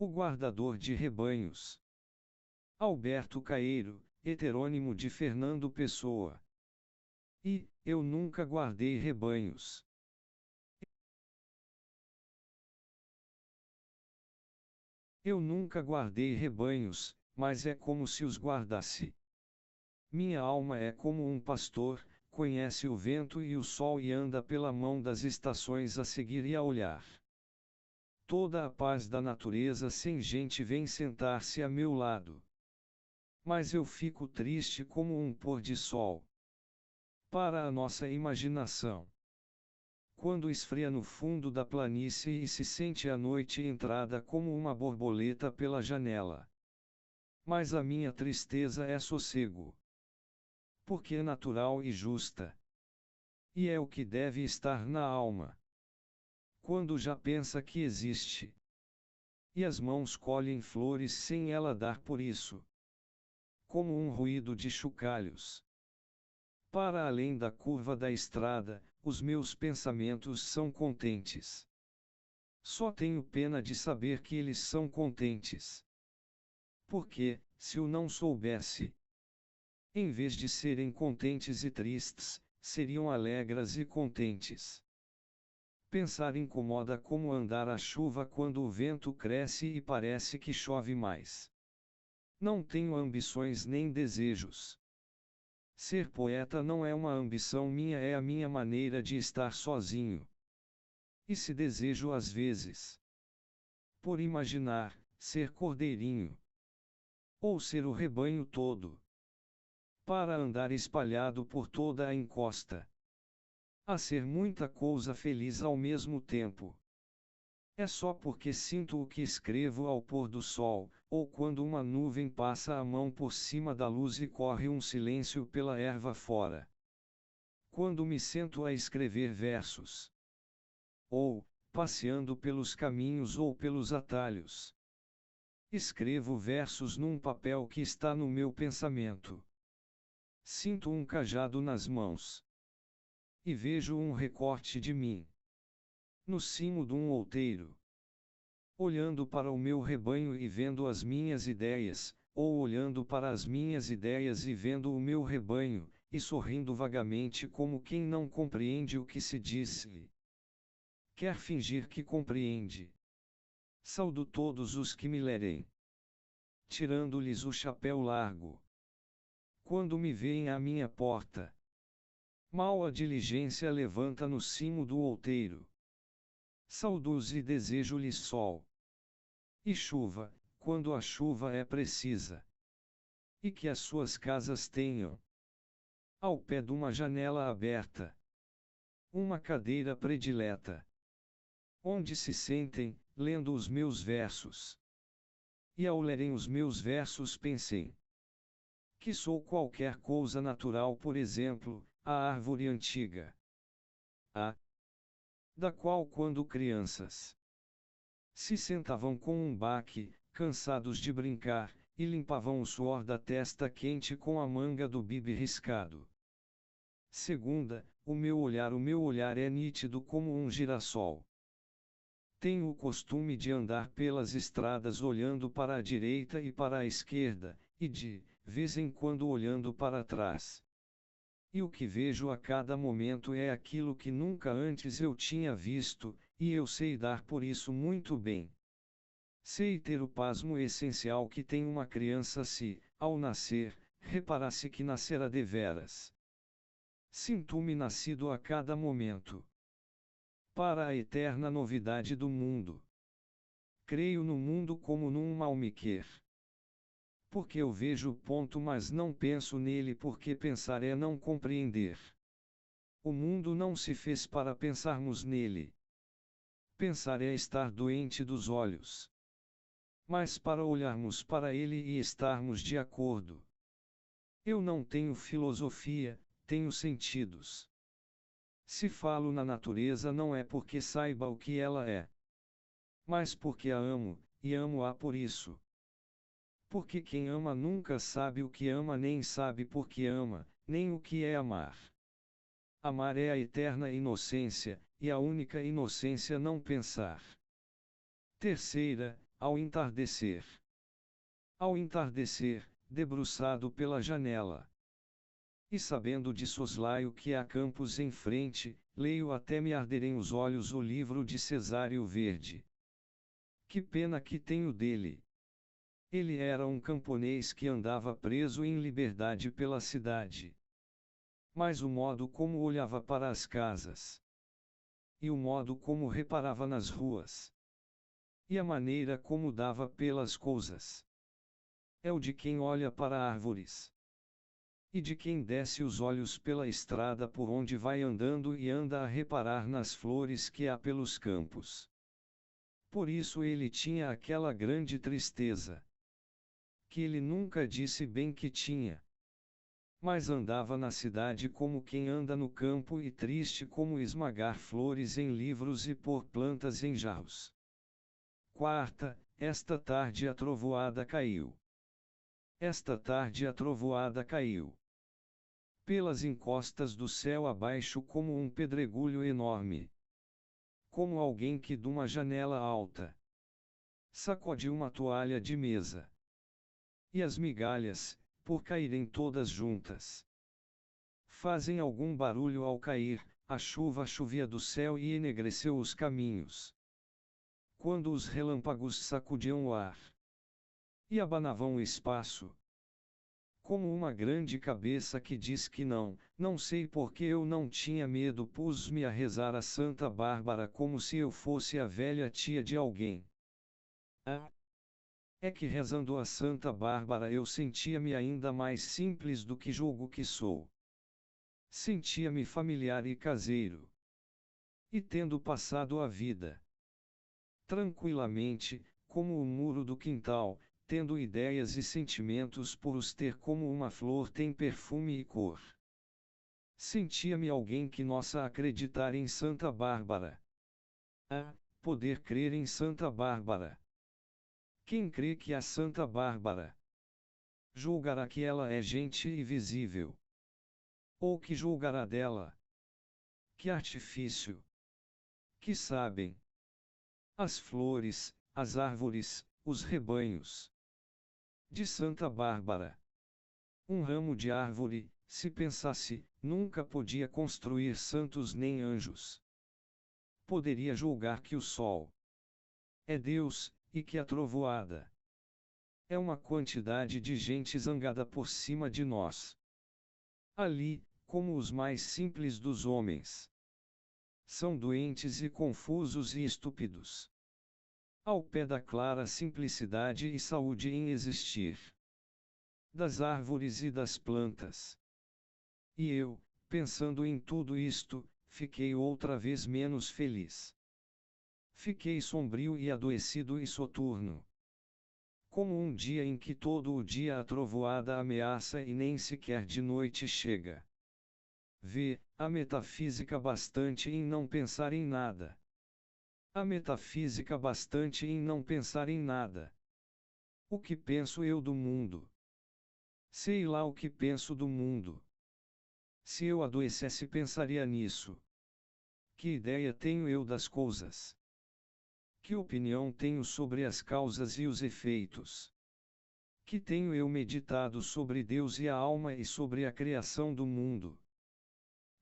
O guardador de rebanhos. Alberto Caeiro, heterônimo de Fernando Pessoa. E, eu nunca guardei rebanhos. Eu nunca guardei rebanhos, mas é como se os guardasse. Minha alma é como um pastor, conhece o vento e o sol e anda pela mão das estações a seguir e a olhar. Toda a paz da natureza sem gente vem sentar-se a meu lado. Mas eu fico triste como um pôr de sol. Para a nossa imaginação. Quando esfria no fundo da planície e se sente a noite entrada como uma borboleta pela janela. Mas a minha tristeza é sossego. Porque é natural e justa. E é o que deve estar na alma. Quando já pensa que existe. E as mãos colhem flores sem ela dar por isso. Como um ruído de chocalhos. Para além da curva da estrada, os meus pensamentos são contentes. Só tenho pena de saber que eles são contentes. Porque, se o não soubesse, em vez de serem contentes e tristes, seriam alegres e contentes. Pensar incomoda como andar à chuva quando o vento cresce e parece que chove mais. Não tenho ambições nem desejos. Ser poeta não é uma ambição minha, é a minha maneira de estar sozinho. E se desejo às vezes, por imaginar, ser cordeirinho, ou ser o rebanho todo, para andar espalhado por toda a encosta, a ser muita coisa feliz ao mesmo tempo. É só porque sinto o que escrevo ao pôr do sol, ou quando uma nuvem passa a mão por cima da luz e corre um silêncio pela erva fora. Quando me sento a escrever versos. Ou, passeando pelos caminhos ou pelos atalhos. Escrevo versos num papel que está no meu pensamento. Sinto um cajado nas mãos. E vejo um recorte de mim. No cimo de um outeiro. Olhando para o meu rebanho e vendo as minhas ideias, ou olhando para as minhas ideias e vendo o meu rebanho, e sorrindo vagamente como quem não compreende o que se diz. Quer fingir que compreende. Saudo todos os que me lerem, tirando-lhes o chapéu largo. Quando me veem à minha porta, mal a diligência levanta no cimo do outeiro. Saudo-os e desejo-lhes sol. E chuva, quando a chuva é precisa. E que as suas casas tenham, ao pé de uma janela aberta, uma cadeira predileta, onde se sentem, lendo os meus versos. E ao lerem os meus versos pensem que sou qualquer coisa natural, por exemplo, a árvore antiga. A da qual quando crianças se sentavam com um baque, cansados de brincar, e limpavam o suor da testa quente com a manga do bibe riscado. Segunda, o meu olhar é nítido como um girassol. Tenho o costume de andar pelas estradas olhando para a direita e para a esquerda, e de vez em quando olhando para trás. E o que vejo a cada momento é aquilo que nunca antes eu tinha visto, e eu sei dar por isso muito bem. Sei ter o pasmo essencial que tem uma criança se, ao nascer, reparasse que nascera deveras. Sinto-me nascido a cada momento. Para a eterna novidade do mundo. Creio no mundo como num malmiquer. Porque eu vejo o ponto, mas não penso nele, porque pensar é não compreender. O mundo não se fez para pensarmos nele. Pensar é estar doente dos olhos. Mas para olharmos para ele e estarmos de acordo. Eu não tenho filosofia, tenho sentidos. Se falo na natureza não é porque saiba o que ela é, mas porque a amo, e amo-a por isso. Porque quem ama nunca sabe o que ama, nem sabe por que ama, nem o que é amar. Amar é a eterna inocência, e a única inocência não pensar. Terceira, ao entardecer. Ao entardecer, debruçado pela janela. E sabendo de soslaio que há campos em frente, leio até me arderem os olhos o livro de Cesário Verde. Que pena que tenho dele. Ele era um camponês que andava preso em liberdade pela cidade. Mas o modo como olhava para as casas. E o modo como reparava nas ruas. E a maneira como dava pelas coisas. É o de quem olha para árvores. E de quem desce os olhos pela estrada por onde vai andando e anda a reparar nas flores que há pelos campos. Por isso ele tinha aquela grande tristeza. Que ele nunca disse bem que tinha. Mas andava na cidade como quem anda no campo e triste como esmagar flores em livros e pôr plantas em jarros. Quarta, esta tarde a trovoada caiu. Esta tarde a trovoada caiu. Pelas encostas do céu abaixo como um pedregulho enorme. Como alguém que de uma janela alta sacode uma toalha de mesa. E as migalhas, por caírem todas juntas, fazem algum barulho ao cair. A chuva chovia do céu e enegreceu os caminhos. Quando os relâmpagos sacudiam o ar e abanavam o espaço, como uma grande cabeça que diz que não sei por que eu não tinha medo, pus-me a rezar a Santa Bárbara como se eu fosse a velha tia de alguém. É que rezando a Santa Bárbara eu sentia-me ainda mais simples do que julgo que sou. Sentia-me familiar e caseiro. E tendo passado a vida tranquilamente, como o muro do quintal, tendo ideias e sentimentos puros, ter como uma flor tem perfume e cor. Sentia-me alguém que nossa acreditar em Santa Bárbara. Poder crer em Santa Bárbara. Quem crê que a Santa Bárbara julgará que ela é gente invisível. Ou que julgará dela? Que artifício! Que sabem as flores, as árvores, os rebanhos de Santa Bárbara. Um ramo de árvore, se pensasse, nunca podia construir santos nem anjos. Poderia julgar que o sol é Deus, e que a trovoada é uma quantidade de gente zangada por cima de nós. Ali, como os mais simples dos homens, são doentes e confusos e estúpidos. Ao pé da clara simplicidade e saúde em existir das árvores e das plantas. E eu, pensando em tudo isto, fiquei outra vez menos feliz. Fiquei sombrio e adoecido e soturno. Como um dia em que todo o dia a trovoada ameaça e nem sequer de noite chega. Vê, a metafísica bastante em não pensar em nada. A metafísica bastante em não pensar em nada. O que penso eu do mundo? Sei lá o que penso do mundo. Se eu adoecesse, pensaria nisso. Que ideia tenho eu das coisas? Que opinião tenho sobre as causas e os efeitos? Que tenho eu meditado sobre Deus e a alma e sobre a criação do mundo?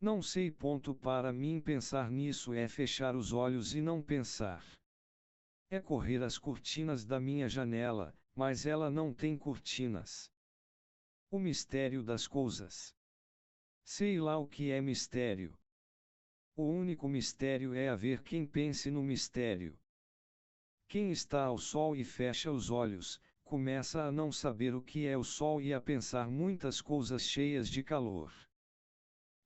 Não sei. Para mim pensar nisso é fechar os olhos e não pensar. É correr as cortinas da minha janela, mas ela não tem cortinas. O mistério das coisas. Sei lá o que é mistério. O único mistério é haver quem pense no mistério. Quem está ao sol e fecha os olhos, começa a não saber o que é o sol e a pensar muitas coisas cheias de calor.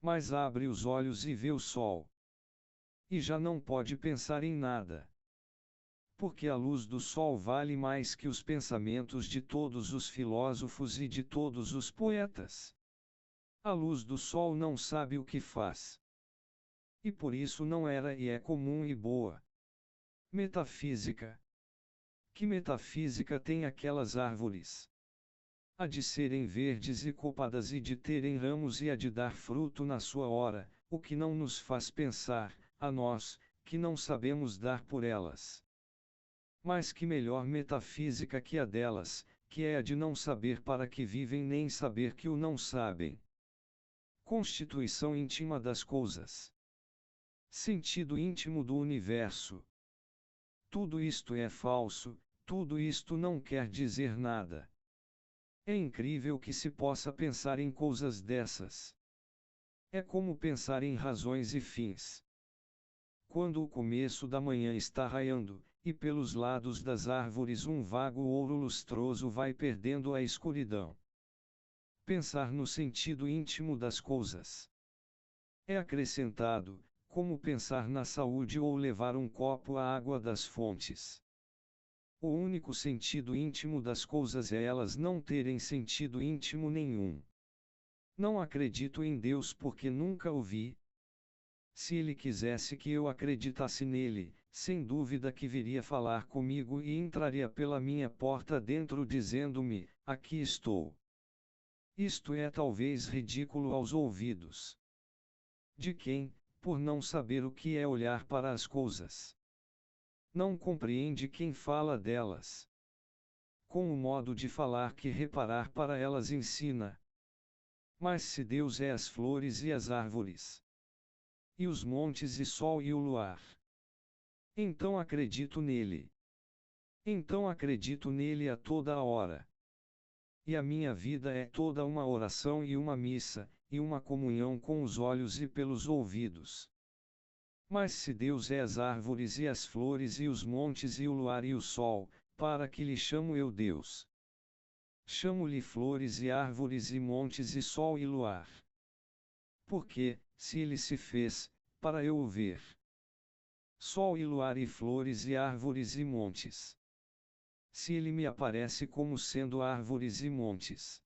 Mas abre os olhos e vê o sol. E já não pode pensar em nada. Porque a luz do sol vale mais que os pensamentos de todos os filósofos e de todos os poetas. A luz do sol não sabe o que faz. E por isso não era e é comum e boa. Metafísica. Que metafísica tem aquelas árvores? Há de serem verdes e copadas e de terem ramos e há de dar fruto na sua hora, o que não nos faz pensar, a nós, que não sabemos dar por elas. Mas que melhor metafísica que a delas, que é a de não saber para que vivem nem saber que o não sabem. Constituição íntima das coisas. Sentido íntimo do universo. Tudo isto é falso, tudo isto não quer dizer nada. É incrível que se possa pensar em coisas dessas. É como pensar em razões e fins. Quando o começo da manhã está raiando, e pelos lados das árvores um vago ouro lustroso vai perdendo a escuridão. Pensar no sentido íntimo das coisas. É acrescentado, como pensar na saúde ou levar um copo à água das fontes. O único sentido íntimo das coisas é elas não terem sentido íntimo nenhum. Não acredito em Deus porque nunca o vi. Se ele quisesse que eu acreditasse nele, sem dúvida que viria falar comigo e entraria pela minha porta dentro dizendo-me: aqui estou. Isto é talvez ridículo aos ouvidos de quem, por não saber o que é olhar para as coisas, não compreende quem fala delas. Com o modo de falar que reparar para elas ensina. Mas se Deus é as flores e as árvores, e os montes e sol e o luar, então acredito nele. Então acredito nele a toda a hora. E a minha vida é toda uma oração e uma missa, e uma comunhão com os olhos e pelos ouvidos. Mas se Deus é as árvores e as flores e os montes e o luar e o sol, para que lhe chamo eu Deus? Chamo-lhe flores e árvores e montes e sol e luar. Porque, se ele se fez, para eu o ver. Sol e luar e flores e árvores e montes. Se ele me aparece como sendo árvores e montes,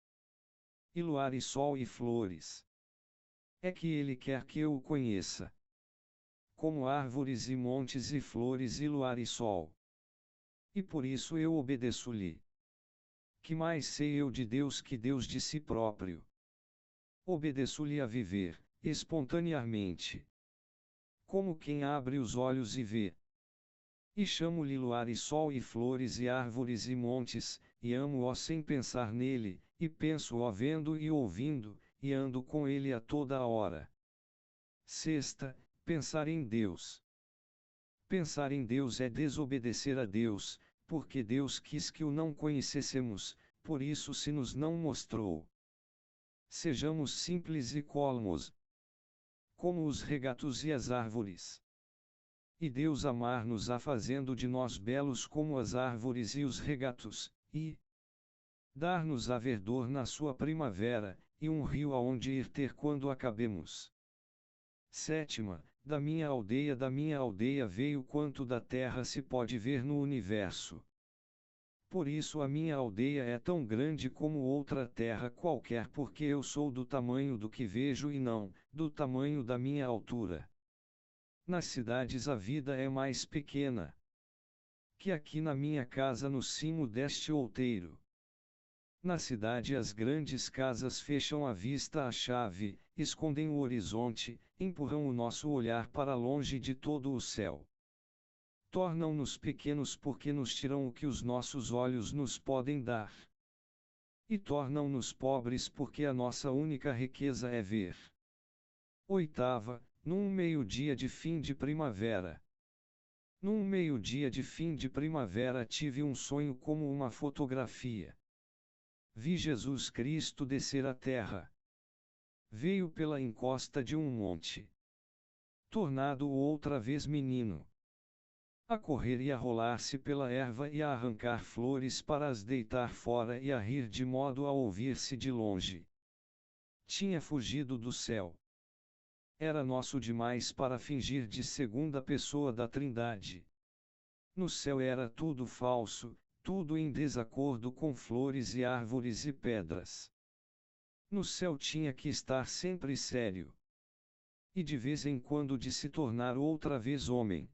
e luar e sol e flores, é que ele quer que eu o conheça. Como árvores e montes e flores e luar e sol. E por isso eu obedeço-lhe. Que mais sei eu de Deus que Deus de si próprio? Obedeço-lhe a viver, espontaneamente. Como quem abre os olhos e vê. E chamo-lhe luar e sol e flores e árvores e montes, e amo-o sem pensar nele, e penso-o vendo e ouvindo, e ando com ele a toda a hora. Sexta, pensar em Deus. Pensar em Deus é desobedecer a Deus, porque Deus quis que o não conhecêssemos, por isso se nos não mostrou. Sejamos simples e colmos, como os regatos e as árvores. E Deus amar-nos-á fazendo de nós belos como as árvores e os regatos, e dar-nos-á verdor na sua primavera, e um rio aonde ir ter quando acabemos. Sétima, da minha aldeia veio quanto da terra se pode ver no universo. Por isso a minha aldeia é tão grande como outra terra qualquer porque eu sou do tamanho do que vejo e não, do tamanho da minha altura. Nas cidades a vida é mais pequena que aqui na minha casa no cimo deste outeiro. Na cidade as grandes casas fecham a vista à chave, escondem o horizonte, empurram o nosso olhar para longe de todo o céu. Tornam-nos pequenos porque nos tiram o que os nossos olhos nos podem dar. E tornam-nos pobres porque a nossa única riqueza é ver. Oitava, num meio-dia de fim de primavera. Num meio-dia de fim de primavera tive um sonho como uma fotografia. Vi Jesus Cristo descer à terra. Veio pela encosta de um monte. Tornado outra vez menino. A correr e a rolar-se pela erva e a arrancar flores para as deitar fora e a rir de modo a ouvir-se de longe. Tinha fugido do céu. Era nosso demais para fingir de segunda pessoa da Trindade. No céu era tudo falso, tudo em desacordo com flores e árvores e pedras. No céu tinha que estar sempre sério. E de vez em quando de se tornar outra vez homem.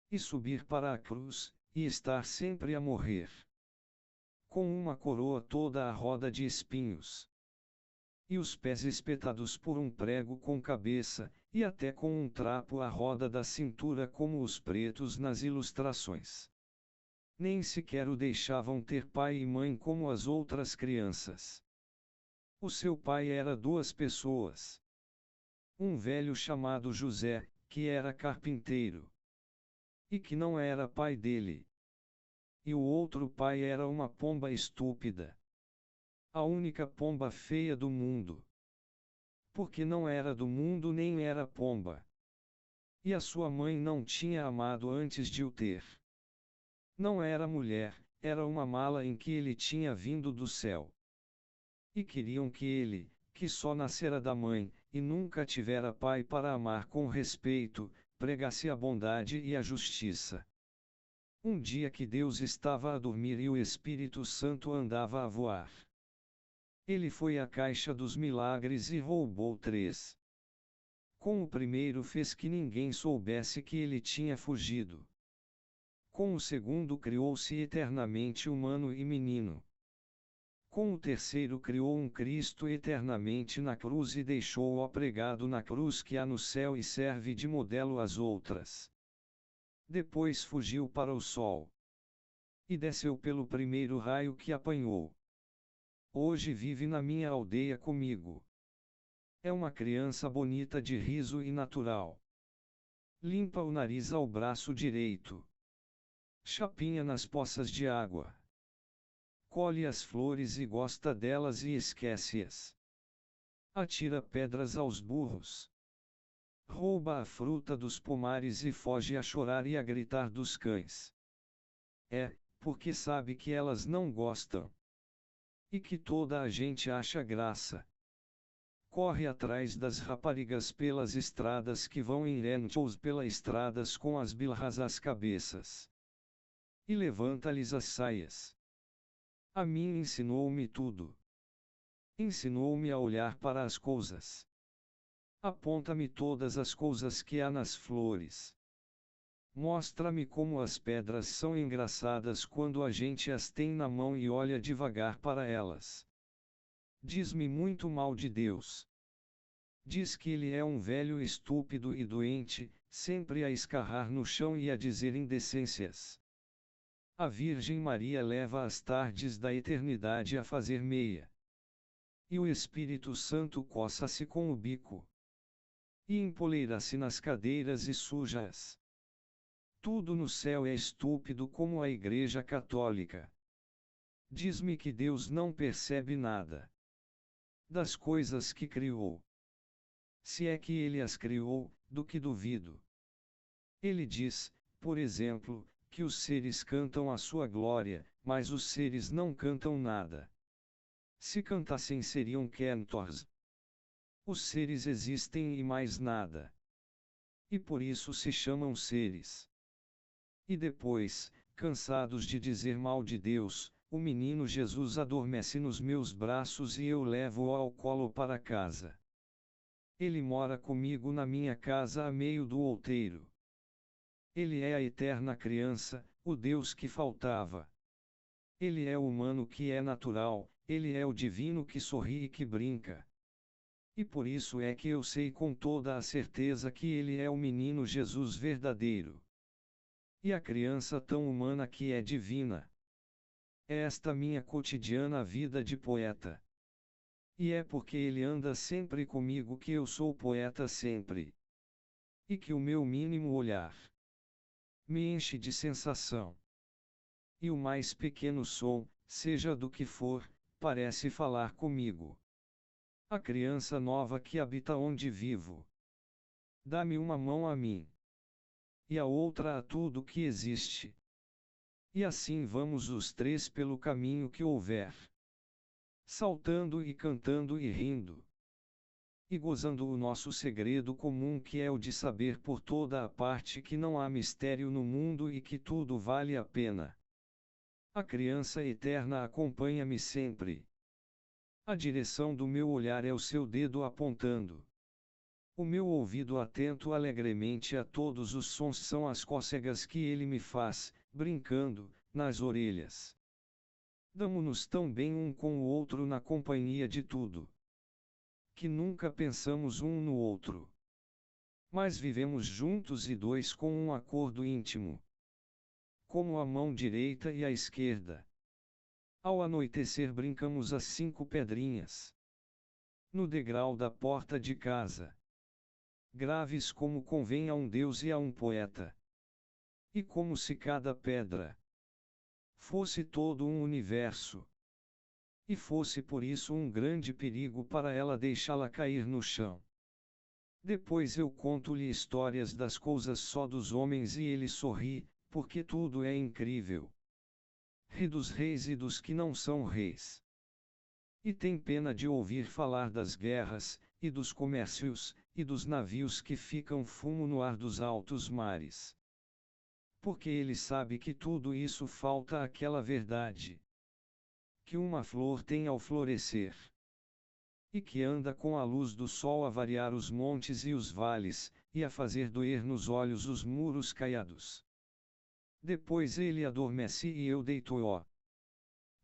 E subir para a cruz, e estar sempre a morrer. Com uma coroa toda à roda de espinhos. E os pés espetados por um prego com cabeça, e até com um trapo à roda da cintura como os pretos nas ilustrações. Nem sequer o deixavam ter pai e mãe como as outras crianças. O seu pai era duas pessoas. Um velho chamado José, que era carpinteiro. E que não era pai dele. E o outro pai era uma pomba estúpida. A única pomba feia do mundo. Porque não era do mundo nem era pomba. E a sua mãe não tinha amado antes de o ter. Não era mulher, era uma mala em que ele tinha vindo do céu. E queriam que ele, que só nascera da mãe, e nunca tivera pai para amar com respeito, pregasse a bondade e a justiça. Um dia que Deus estava a dormir e o Espírito Santo andava a voar. Ele foi à caixa dos milagres e roubou 3. Com o primeiro fez que ninguém soubesse que ele tinha fugido. Com o segundo criou-se eternamente humano e menino. Com o terceiro criou um Cristo eternamente na cruz e deixou-o pregado na cruz que há no céu e serve de modelo às outras. Depois fugiu para o sol. E desceu pelo primeiro raio que apanhou. Hoje vive na minha aldeia comigo. É uma criança bonita de riso e natural. Limpa o nariz ao braço direito. Chapinha nas poças de água. Colhe as flores e gosta delas e esquece-as. Atira pedras aos burros. Rouba a fruta dos pomares e foge a chorar e a gritar dos cães. Porque sabe que elas não gostam. E que toda a gente acha graça. Corre atrás das raparigas pelas estradas que vão em rentos pelas estradas com as bilras às cabeças. E levanta-lhes as saias. A mim ensinou-me tudo. Ensinou-me a olhar para as coisas. Aponta-me todas as coisas que há nas flores. Mostra-me como as pedras são engraçadas quando a gente as tem na mão e olha devagar para elas. Diz-me muito mal de Deus. Diz que ele é um velho estúpido e doente, sempre a escarrar no chão e a dizer indecências. A Virgem Maria leva as tardes da eternidade a fazer meia. E o Espírito Santo coça-se com o bico. E empoleira-se nas cadeiras e suja-as. Tudo no céu é estúpido como a Igreja Católica. Diz-me que Deus não percebe nada das coisas que criou. Se é que ele as criou, do que duvido. Ele diz, por exemplo, que os seres cantam a sua glória, mas os seres não cantam nada. Se cantassem seriam cantors. Os seres existem e mais nada. E por isso se chamam seres. E depois, cansados de dizer mal de Deus, o menino Jesus adormece nos meus braços e eu levo-o ao colo para casa. Ele mora comigo na minha casa a meio do outeiro. Ele é a eterna criança, o Deus que faltava. Ele é o humano que é natural, ele é o divino que sorri e que brinca. E por isso é que eu sei com toda a certeza que ele é o menino Jesus verdadeiro. E a criança tão humana que é divina. É esta minha cotidiana vida de poeta. E é porque ele anda sempre comigo que eu sou poeta sempre. E que o meu mínimo olhar me enche de sensação. E o mais pequeno som, seja do que for, parece falar comigo. A criança nova que habita onde vivo. Dá-me uma mão a mim. E a outra a tudo que existe. E assim vamos os 3 pelo caminho que houver. Saltando e cantando e rindo. E gozando o nosso segredo comum que é o de saber por toda a parte que não há mistério no mundo e que tudo vale a pena. A criança eterna acompanha-me sempre. A direção do meu olhar é o seu dedo apontando. O meu ouvido atento alegremente a todos os sons são as cócegas que ele me faz, brincando, nas orelhas. Damo-nos tão bem um com o outro na companhia de tudo, que nunca pensamos um no outro. Mas vivemos juntos e dois com um acordo íntimo. como a mão direita e a esquerda. Ao anoitecer brincamos as 5 pedrinhas. No degrau da porta de casa. Graves como convém a um deus e a um poeta. E como se cada pedra fosse todo um universo. E fosse por isso um grande perigo para ela deixá-la cair no chão. Depois eu conto-lhe histórias das coisas só dos homens e ele sorri, porque tudo é incrível. Ri dos reis e dos que não são reis. E tem pena de ouvir falar das guerras, e dos comércios, e dos navios que ficam fumo no ar dos altos mares. Porque ele sabe que tudo isso falta àquela verdade que uma flor tem ao florescer. E que anda com a luz do sol a variar os montes e os vales, e a fazer doer nos olhos os muros caiados. Depois ele adormece e eu deito-o.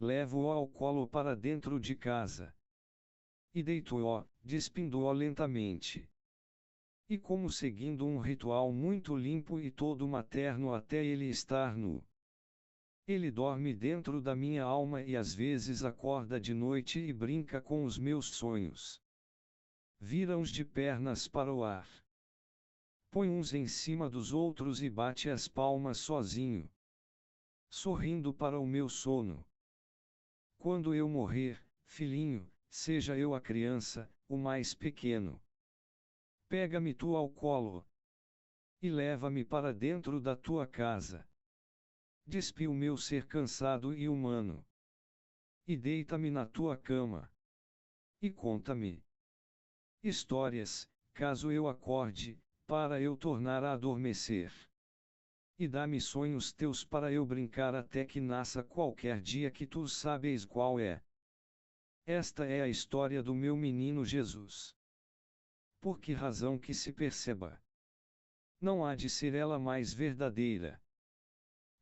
Levo-o ao colo para dentro de casa. E deito-o, despindo-o lentamente. E como seguindo um ritual muito limpo e todo materno até ele estar nu. Ele dorme dentro da minha alma e às vezes acorda de noite e brinca com os meus sonhos. Vira uns de pernas para o ar. Põe uns em cima dos outros e bate as palmas sozinho. Sorrindo para o meu sono. Quando eu morrer, filhinho, seja eu a criança, o mais pequeno. Pega-me tu ao colo. E leva-me para dentro da tua casa. Despe o meu ser cansado e humano. E deita-me na tua cama. E conta-me histórias, caso eu acorde, para eu tornar a adormecer. E dá-me sonhos teus para eu brincar até que nasça qualquer dia que tu sabes qual é. Esta é a história do meu menino Jesus. Por que razão que se perceba? Não há de ser ela mais verdadeira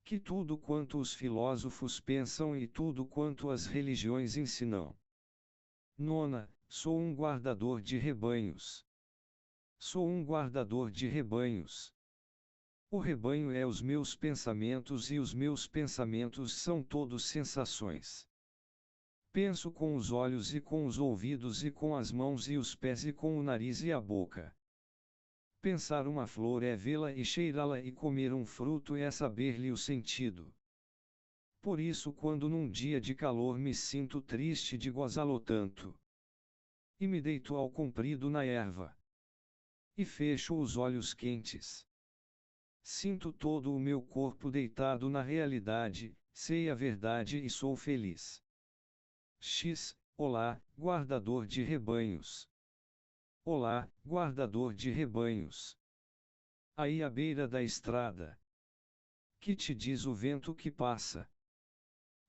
que tudo quanto os filósofos pensam e tudo quanto as religiões ensinam. Nona, sou um guardador de rebanhos. Sou um guardador de rebanhos. O rebanho é os meus pensamentos e os meus pensamentos são todos sensações. Penso com os olhos e com os ouvidos e com as mãos e os pés e com o nariz e a boca. Pensar uma flor é vê-la e cheirá-la e comer um fruto é saber-lhe o sentido. Por isso quando num dia de calor me sinto triste de gozá-lo tanto. E me deito ao comprido na erva. E fecho os olhos quentes. Sinto todo o meu corpo deitado na realidade, sei a verdade e sou feliz. Olá, guardador de rebanhos. Olá, guardador de rebanhos. Aí à beira da estrada. Que te diz o vento que passa?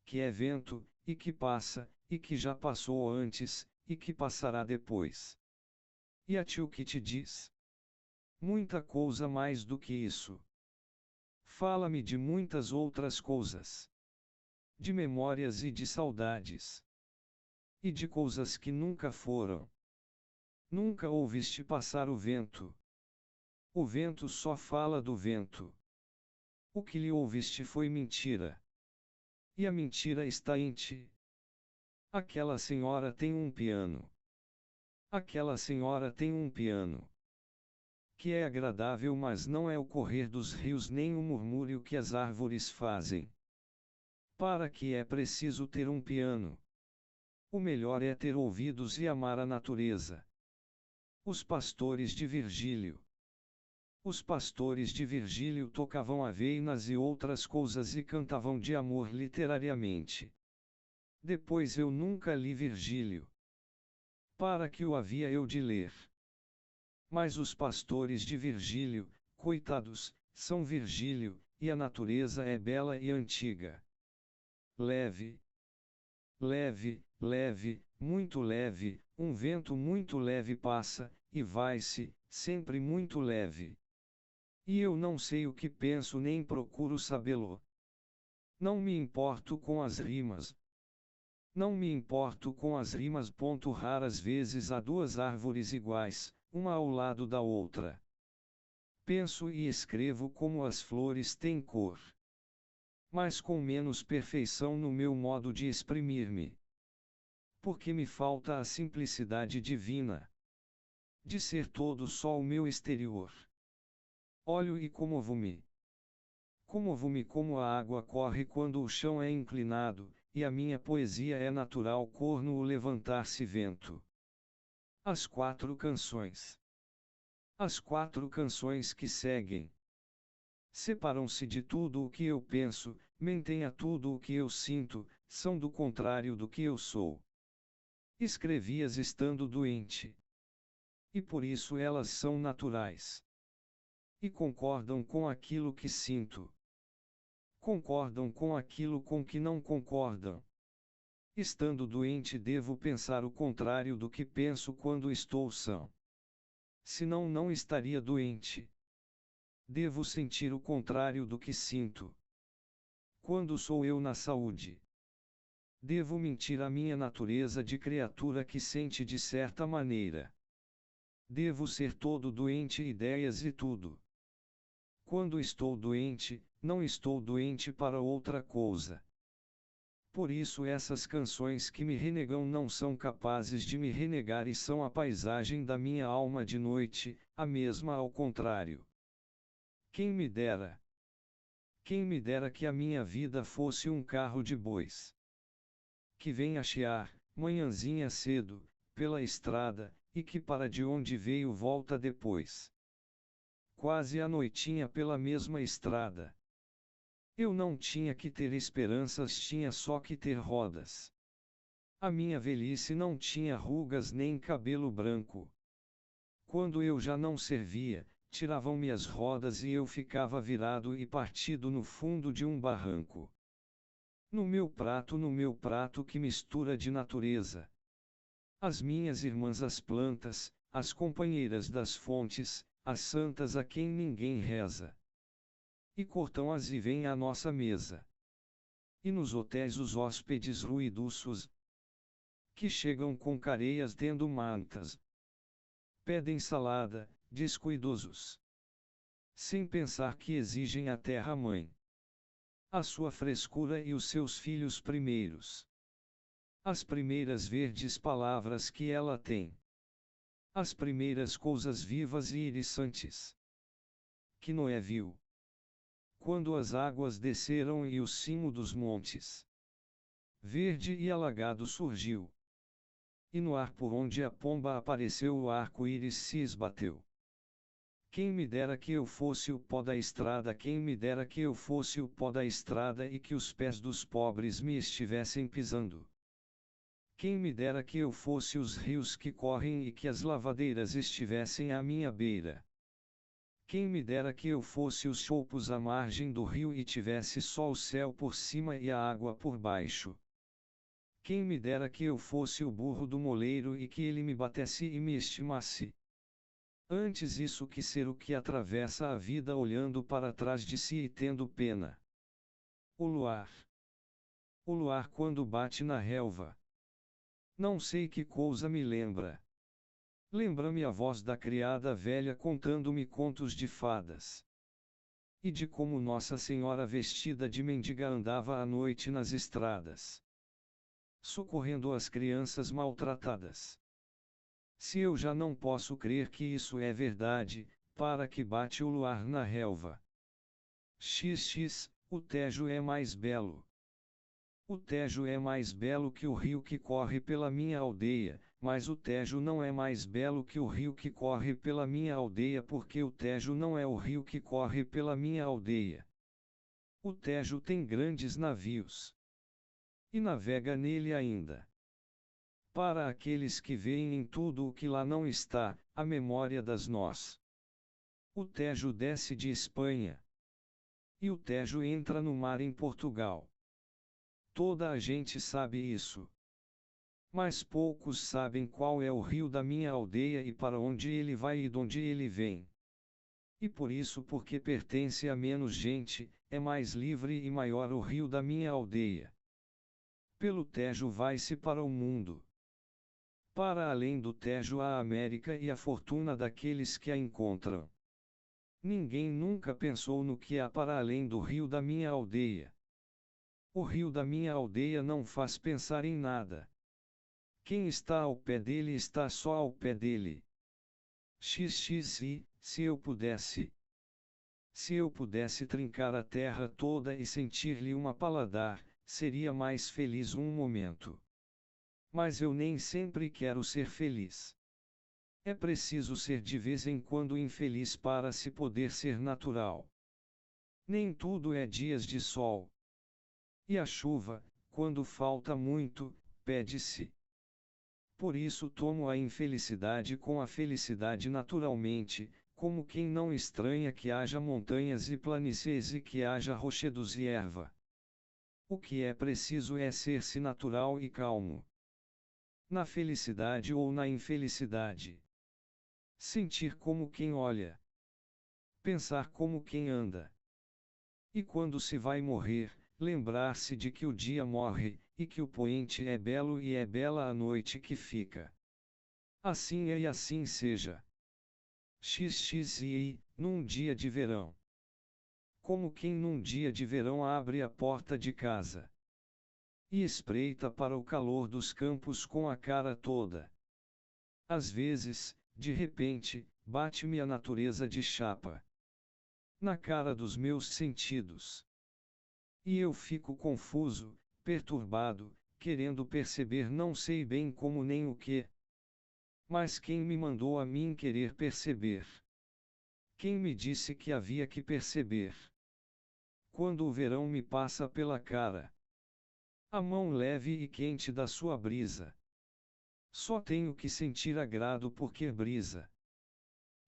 Que é vento, e que passa, e que já passou antes, e que passará depois. E a ti o que te diz? Muita coisa mais do que isso. Fala-me de muitas outras coisas. De memórias e de saudades. E de coisas que nunca foram. Nunca ouviste passar o vento. O vento só fala do vento. O que lhe ouviste foi mentira. E a mentira está em ti. Aquela senhora tem um piano. Aquela senhora tem um piano. Que é agradável, mas não é o correr dos rios nem o murmúrio que as árvores fazem. Para que é preciso ter um piano? O melhor é ter ouvidos e amar a natureza. Os pastores de Virgílio. Os pastores de Virgílio tocavam aveinas e outras coisas e cantavam de amor literariamente. Depois eu nunca li Virgílio. Para que o havia eu de ler? Mas os pastores de Virgílio, coitados, são Virgílio, e a natureza é bela e antiga. Leve, leve, leve, muito leve, um vento muito leve passa, e vai-se, sempre muito leve. E eu não sei o que penso nem procuro sabê-lo. Não me importo com as rimas. Não me importo com as rimas. Raras vezes há duas árvores iguais, uma ao lado da outra. Penso e escrevo como as flores têm cor. mas com menos perfeição no meu modo de exprimir-me. Porque me falta a simplicidade divina de ser todo só o meu exterior. Olho e comovo-me. Comovo-me como a água corre quando o chão é inclinado, e a minha poesia é natural corno o levantar-se vento. As 4 canções. As 4 canções que seguem separam-se de tudo o que eu penso, mentem a tudo o que eu sinto, são do contrário do que eu sou. Escrevi-as estando doente. E por isso elas são naturais. E concordam com aquilo que sinto. Concordam com aquilo com que não concordam. Estando doente, devo pensar o contrário do que penso quando estou são. Senão, não estaria doente. Devo sentir o contrário do que sinto. Quando sou eu na saúde, devo mentir à minha natureza de criatura que sente de certa maneira. Devo ser todo doente, ideias e tudo. Quando estou doente, não estou doente para outra coisa. Por isso essas canções que me renegam não são capazes de me renegar e são a paisagem da minha alma de noite, a mesma ao contrário. Quem me dera que a minha vida fosse um carro de bois, que vem a chiar, manhãzinha cedo, pela estrada, e que para de onde veio volta depois. Quase à noitinha pela mesma estrada. Eu não tinha que ter esperanças, tinha só que ter rodas. A minha velhice não tinha rugas nem cabelo branco. Quando eu já não servia, tiravam-me as rodas e eu ficava virado e partido no fundo de um barranco. No meu prato que mistura de natureza. As minhas irmãs as plantas, as companheiras das fontes, as santas a quem ninguém reza. E cortam-as e vêm à nossa mesa. E nos hotéis os hóspedes ruidosos, que chegam com careias tendo mantas. Pedem salada, descuidosos. Sem pensar que exigem a terra-mãe. A sua frescura e os seus filhos primeiros. As primeiras verdes palavras que ela tem. As primeiras coisas vivas e iriçantes que Noé viu. Quando as águas desceram e o cimo dos montes verde e alagado surgiu. E no ar por onde a pomba apareceu o arco-íris se esbateu. Quem me dera que eu fosse o pó da estrada, quem me dera que eu fosse o pó da estrada e que os pés dos pobres me estivessem pisando. Quem me dera que eu fosse os rios que correm e que as lavadeiras estivessem à minha beira. Quem me dera que eu fosse os choupos à margem do rio e tivesse só o céu por cima e a água por baixo. Quem me dera que eu fosse o burro do moleiro e que ele me batesse e me estimasse. Antes isso que ser o que atravessa a vida olhando para trás de si e tendo pena. O luar. O luar quando bate na relva. Não sei que coisa me lembra. Lembra-me a voz da criada velha contando-me contos de fadas. E de como Nossa Senhora vestida de mendiga andava à noite nas estradas, socorrendo as crianças maltratadas. Se eu já não posso crer que isso é verdade, para que bate o luar na relva? XX, o Tejo é mais belo. O Tejo é mais belo que o rio que corre pela minha aldeia, mas o Tejo não é mais belo que o rio que corre pela minha aldeia, porque o Tejo não é o rio que corre pela minha aldeia. O Tejo tem grandes navios. E navega nele ainda. Para aqueles que veem em tudo o que lá não está, a memória das nós. O Tejo desce de Espanha. E o Tejo entra no mar em Portugal. Toda a gente sabe isso. Mas poucos sabem qual é o rio da minha aldeia e para onde ele vai e de onde ele vem. E por isso, porque pertence a menos gente, é mais livre e maior o rio da minha aldeia. Pelo Tejo vai-se para o mundo. Para além do Tejo a América e a fortuna daqueles que a encontram. Ninguém nunca pensou no que há para além do rio da minha aldeia. O rio da minha aldeia não faz pensar em nada. Quem está ao pé dele está só ao pé dele. XXI, se eu pudesse. Se eu pudesse trincar a terra toda e sentir-lhe uma paladar, seria mais feliz um momento. Mas eu nem sempre quero ser feliz. É preciso ser de vez em quando infeliz para se poder ser natural. Nem tudo é dias de sol. E a chuva, quando falta muito, pede-se. Por isso tomo a infelicidade com a felicidade naturalmente, como quem não estranha que haja montanhas e planícies e que haja rochedos e erva. O que é preciso é ser-se natural e calmo. Na felicidade ou na infelicidade. Sentir como quem olha. Pensar como quem anda. E quando se vai morrer, lembrar-se de que o dia morre, e que o poente é belo e é bela a noite que fica. Assim é e assim seja. XXI, num dia de verão. Como quem num dia de verão abre a porta de casa. E espreita para o calor dos campos com a cara toda. Às vezes, de repente, bate-me a natureza de chapa na cara dos meus sentidos. E eu fico confuso, perturbado, querendo perceber não sei bem como nem o que. Mas quem me mandou a mim querer perceber? Quem me disse que havia que perceber? Quando o verão me passa pela cara. A mão leve e quente da sua brisa. Só tenho que sentir agrado porque brisa.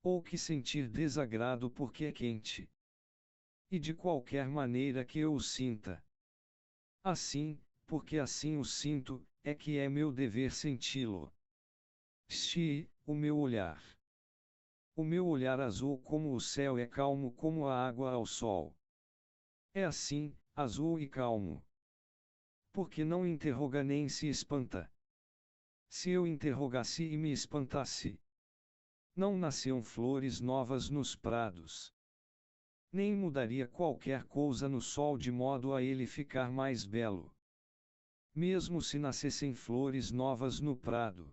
Ou que sentir desagrado porque é quente. E de qualquer maneira que eu o sinta. Assim, porque assim o sinto, é que é meu dever senti-lo. O meu olhar. O meu olhar azul como o céu é calmo como a água ao sol. É assim, azul e calmo. Porque não interroga nem se espanta. Se eu interrogasse e me espantasse, não nasciam flores novas nos prados. Nem mudaria qualquer coisa no sol de modo a ele ficar mais belo. Mesmo se nascessem flores novas no prado.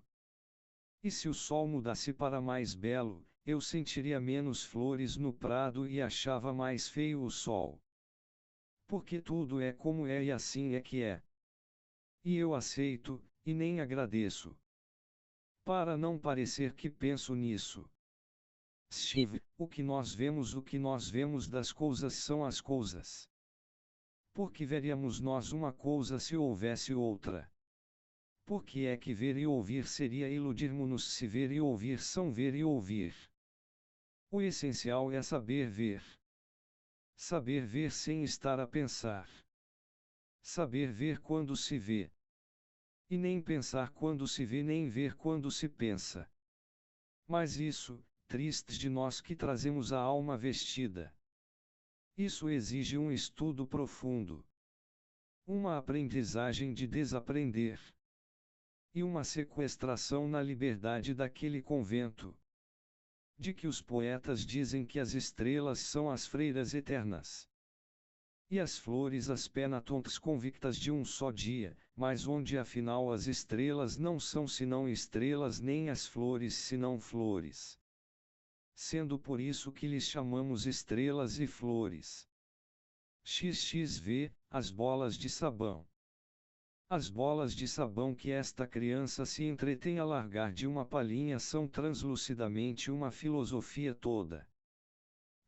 E se o sol mudasse para mais belo, eu sentiria menos flores no prado e achava mais feio o sol. Porque tudo é como é e assim é que é. E eu aceito, e nem agradeço. Para não parecer que penso nisso. Steve, o que nós vemos das coisas são as coisas. Por que veríamos nós uma coisa se houvesse outra? Por que é que ver e ouvir seria iludirmos-nos se ver e ouvir são ver e ouvir? O essencial é saber ver. Saber ver sem estar a pensar. Saber ver quando se vê. E nem pensar quando se vê nem ver quando se pensa. Mas isso, tristes de nós que trazemos a alma vestida. Isso exige um estudo profundo. Uma aprendizagem de desaprender. E uma sequestração na liberdade daquele convento. De que os poetas dizem que as estrelas são as freiras eternas. E as flores as penatontes convictas de um só dia, mas onde afinal as estrelas não são senão estrelas nem as flores senão flores. Sendo por isso que lhes chamamos estrelas e flores. XXV, as bolas de sabão. As bolas de sabão que esta criança se entretém a largar de uma palhinha são translucidamente uma filosofia toda.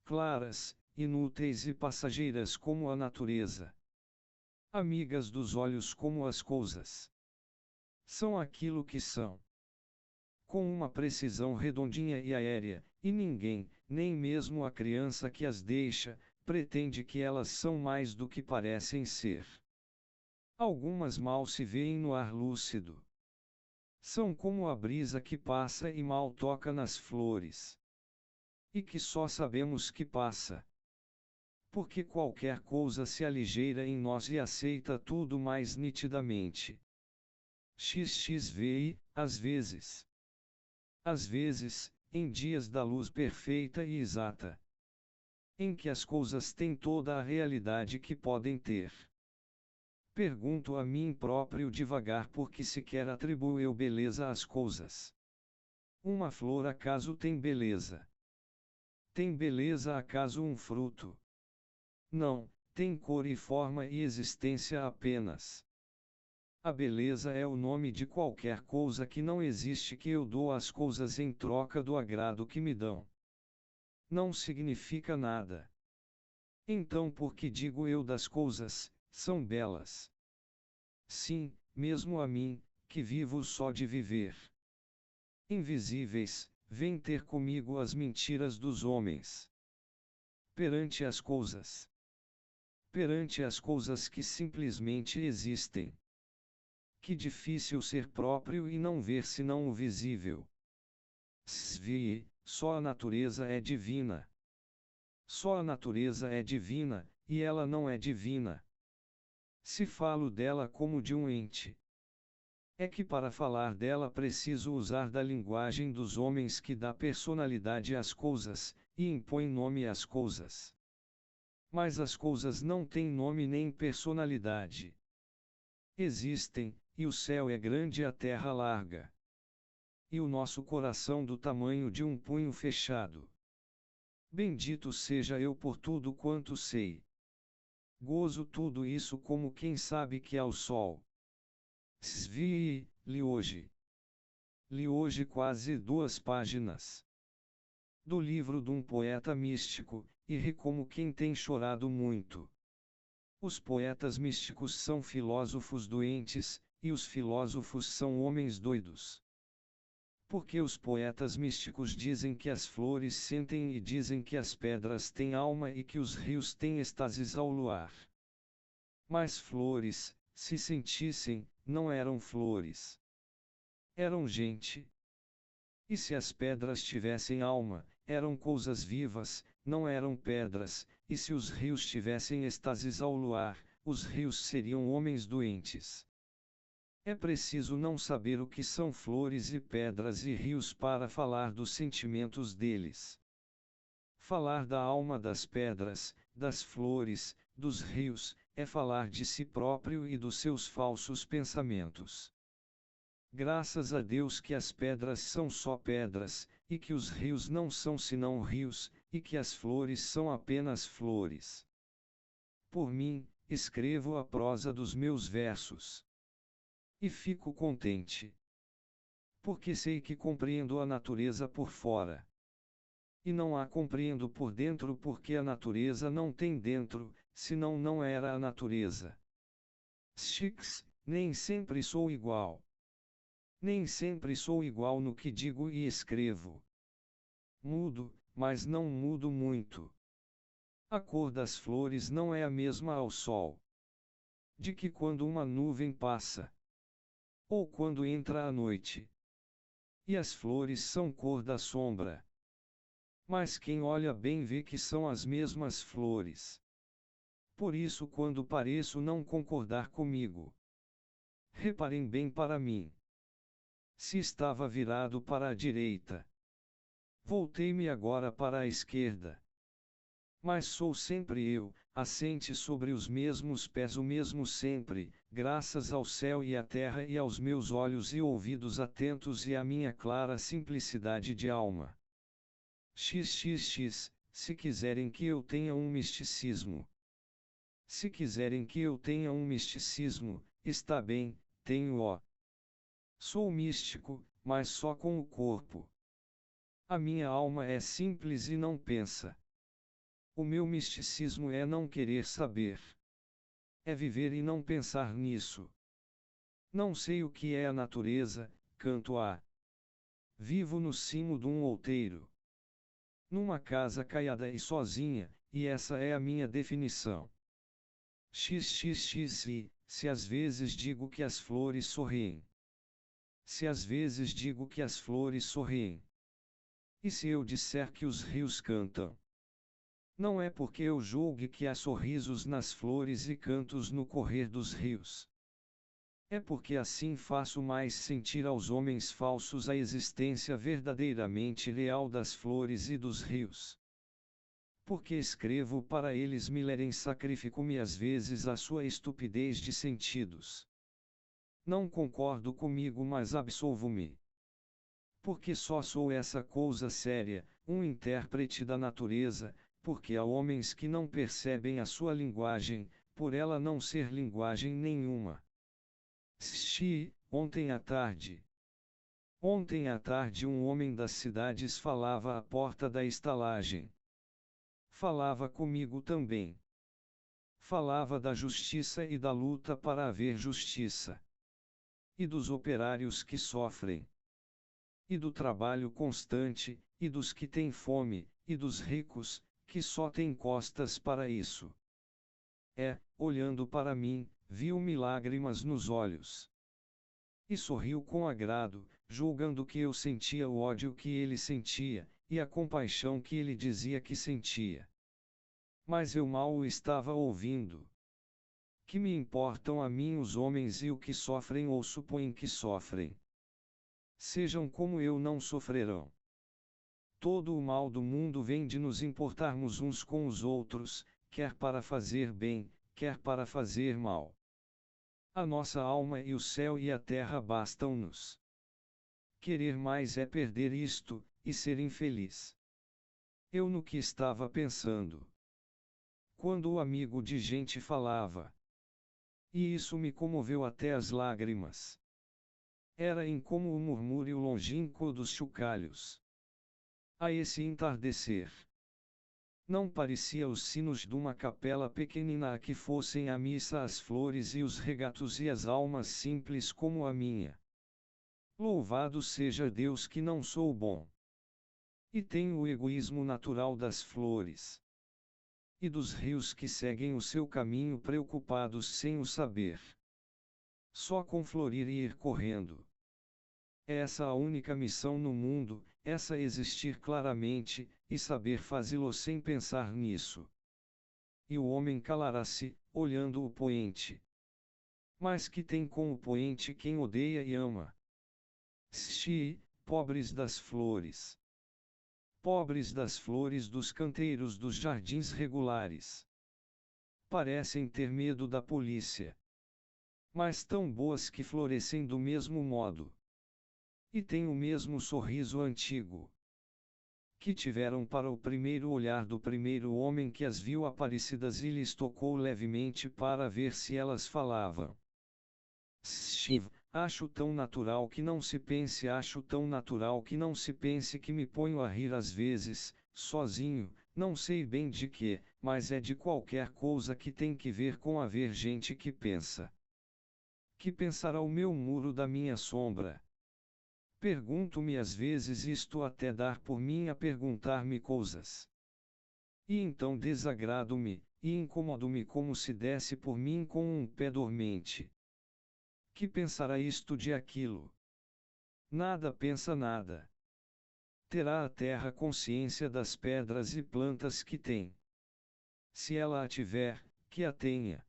Claras, inúteis e passageiras como a natureza. Amigas dos olhos como as coisas. São aquilo que são. Com uma precisão redondinha e aérea, e ninguém, nem mesmo a criança que as deixa, pretende que elas são mais do que parecem ser. Algumas mal se veem no ar lúcido. São como a brisa que passa e mal toca nas flores. E que só sabemos que passa. Porque qualquer coisa se aligeira em nós e aceita tudo mais nitidamente. XXVI, às vezes. Às vezes, em dias da luz perfeita e exata. Em que as coisas têm toda a realidade que podem ter. Pergunto a mim próprio devagar por que sequer atribuo eu beleza às coisas. Uma flor acaso tem beleza? Tem beleza acaso um fruto? Não, tem cor e forma e existência apenas. A beleza é o nome de qualquer coisa que não existe que eu dou às coisas em troca do agrado que me dão. Não significa nada. Então por que digo eu das coisas, são belas? Sim, mesmo a mim, que vivo só de viver. Invisíveis, vem ter comigo as mentiras dos homens. Perante as coisas. Perante as coisas que simplesmente existem. Que difícil ser próprio e não ver senão o visível. Só a natureza é divina. Só a natureza é divina, e ela não é divina. Se falo dela como de um ente, é que para falar dela preciso usar da linguagem dos homens que dá personalidade às coisas, e impõe nome às coisas. Mas as coisas não têm nome nem personalidade. Existem, e o céu é grande e a terra larga. E o nosso coração do tamanho de um punho fechado. Bendito seja eu por tudo quanto sei. Gozo tudo isso como quem sabe que há o sol. Li hoje. Li hoje quase 2 páginas do livro de um poeta místico, e ri como quem tem chorado muito. Os poetas místicos são filósofos doentes, e os filósofos são homens doidos. Porque os poetas místicos dizem que as flores sentem e dizem que as pedras têm alma e que os rios têm êxtases ao luar. Mas flores, se sentissem, não eram flores. Eram gente. E se as pedras tivessem alma, eram coisas vivas, não eram pedras, e se os rios tivessem êxtases ao luar, os rios seriam homens doentes. É preciso não saber o que são flores e pedras e rios para falar dos sentimentos deles. Falar da alma das pedras, das flores, dos rios, é falar de si próprio e dos seus falsos pensamentos. Graças a Deus que as pedras são só pedras, e que os rios não são senão rios, e que as flores são apenas flores. Por mim, escrevo a prosa dos meus versos. E fico contente. Porque sei que compreendo a natureza por fora. E não a compreendo por dentro porque a natureza não tem dentro, senão não era a natureza. Nem sempre sou igual. Nem sempre sou igual no que digo e escrevo. Mudo, mas não mudo muito. A cor das flores não é a mesma ao sol. De que quando uma nuvem passa. Ou quando entra a noite. E as flores são cor da sombra. Mas quem olha bem vê que são as mesmas flores. Por isso quando pareço não concordar comigo. Reparem bem para mim. Se estava virado para a direita. Voltei-me agora para a esquerda. Mas sou sempre eu, assente sobre os mesmos pés o mesmo sempre, graças ao céu e à terra e aos meus olhos e ouvidos atentos e à minha clara simplicidade de alma. Se quiserem que eu tenha um misticismo. Se quiserem que eu tenha um misticismo, está bem, tenho ó. Sou místico, mas só com o corpo. A minha alma é simples e não pensa. O meu misticismo é não querer saber. É viver e não pensar nisso. Não sei o que é a natureza, canto a. Vivo no cimo de um outeiro. Numa casa caiada e sozinha, e essa é a minha definição. Se às vezes digo que as flores sorriem. Se às vezes digo que as flores sorriem. E se eu disser que os rios cantam? Não é porque eu julgue que há sorrisos nas flores e cantos no correr dos rios. É porque assim faço mais sentir aos homens falsos a existência verdadeiramente real das flores e dos rios. Porque escrevo para eles me lerem, sacrifico-me às vezes à sua estupidez de sentidos. Não concordo comigo, mas absolvo-me. Porque só sou essa coisa séria, um intérprete da natureza, porque há homens que não percebem a sua linguagem, por ela não ser linguagem nenhuma. Ontem à tarde. Ontem à tarde um homem das cidades falava à porta da estalagem. Falava comigo também. Falava da justiça e da luta para haver justiça. E dos operários que sofrem. E do trabalho constante, e dos que têm fome, e dos ricos, que só têm costas para isso. Olhando para mim, viu-me lágrimas nos olhos. E sorriu com agrado, julgando que eu sentia o ódio que ele sentia, e a compaixão que ele dizia que sentia. Mas eu mal o estava ouvindo. Que me importam a mim os homens e o que sofrem ou supõem que sofrem? Sejam como eu, não sofrerão. Todo o mal do mundo vem de nos importarmos uns com os outros, quer para fazer bem, quer para fazer mal. A nossa alma e o céu e a terra bastam-nos. Querer mais é perder isto, e ser infeliz. Eu no que estava pensando. Quando o amigo de gente falava. E isso me comoveu até as lágrimas. Era em como o murmúrio longínquo dos chocalhos. A esse entardecer. Não parecia os sinos de uma capela pequenina a que fossem à missa as flores e os regatos e as almas simples como a minha. Louvado seja Deus que não sou bom. E tenho o egoísmo natural das flores. E dos rios que seguem o seu caminho preocupados sem o saber. Só com florir e ir correndo. É essa a única missão no mundo, essa existir claramente, e saber fazê-lo sem pensar nisso. E o homem calará-se, olhando o poente. Mas que tem com o poente quem odeia e ama? Pobres das flores. Pobres das flores dos canteiros dos jardins regulares. Parecem ter medo da polícia. Mas tão boas que florescem do mesmo modo. E têm o mesmo sorriso antigo. Que tiveram para o primeiro olhar do primeiro homem que as viu aparecidas e lhes tocou levemente para ver se elas falavam. Acho tão natural que não se pense, acho tão natural que não se pense que me ponho a rir às vezes, sozinho, não sei bem de que, mas é de qualquer coisa que tem que ver com haver gente que pensa. Que pensará o meu muro da minha sombra? Pergunto-me às vezes isto até dar por mim a perguntar-me coisas. E então desagrado-me, e incomodo-me como se desse por mim com um pé dormente. Que pensará isto de aquilo? Nada pensa nada. Terá a terra consciência das pedras e plantas que tem? Se ela a tiver, que a tenha.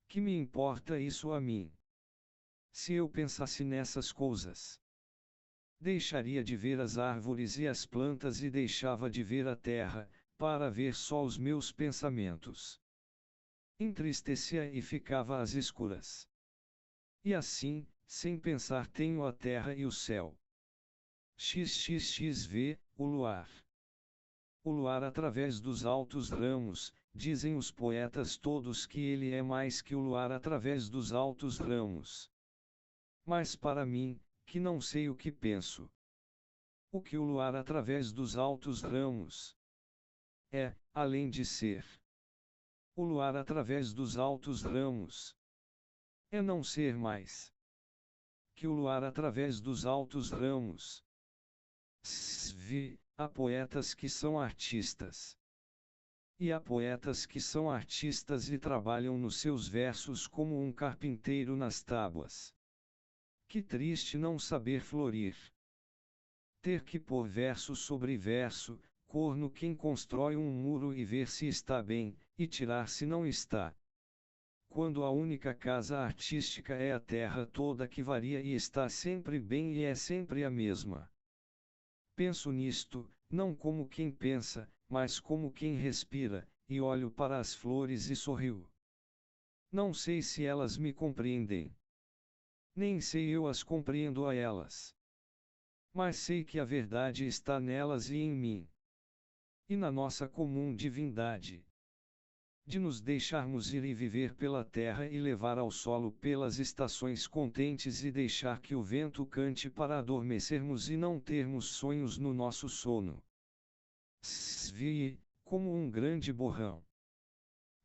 Que me importa isso a mim? Se eu pensasse nessas coisas, deixaria de ver as árvores e as plantas e deixava de ver a terra, para ver só os meus pensamentos. Entristecia e ficava às escuras. E assim, sem pensar, tenho a terra e o céu. O luar. O luar através dos altos ramos, dizem os poetas todos que ele é mais que o luar através dos altos ramos. Mas para mim, que não sei o que penso. O que o luar através dos altos ramos é, além de ser. O luar através dos altos ramos é não ser mais que o luar através dos altos ramos. Há poetas que são artistas. E há poetas que são artistas e trabalham nos seus versos como um carpinteiro nas tábuas. Que triste não saber florir. Ter que pôr verso sobre verso, corno quem constrói um muro e ver se está bem, e tirar se não está. Quando a única casa artística é a terra toda que varia e está sempre bem e é sempre a mesma. Penso nisto, não como quem pensa, mas como quem respira, e olho para as flores e sorrio. Não sei se elas me compreendem. Nem sei eu as compreendo a elas. Mas sei que a verdade está nelas e em mim. E na nossa comum divindade. De nos deixarmos ir e viver pela terra e levar ao solo pelas estações contentes e deixar que o vento cante para adormecermos e não termos sonhos no nosso sono. Svi, como um grande borrão.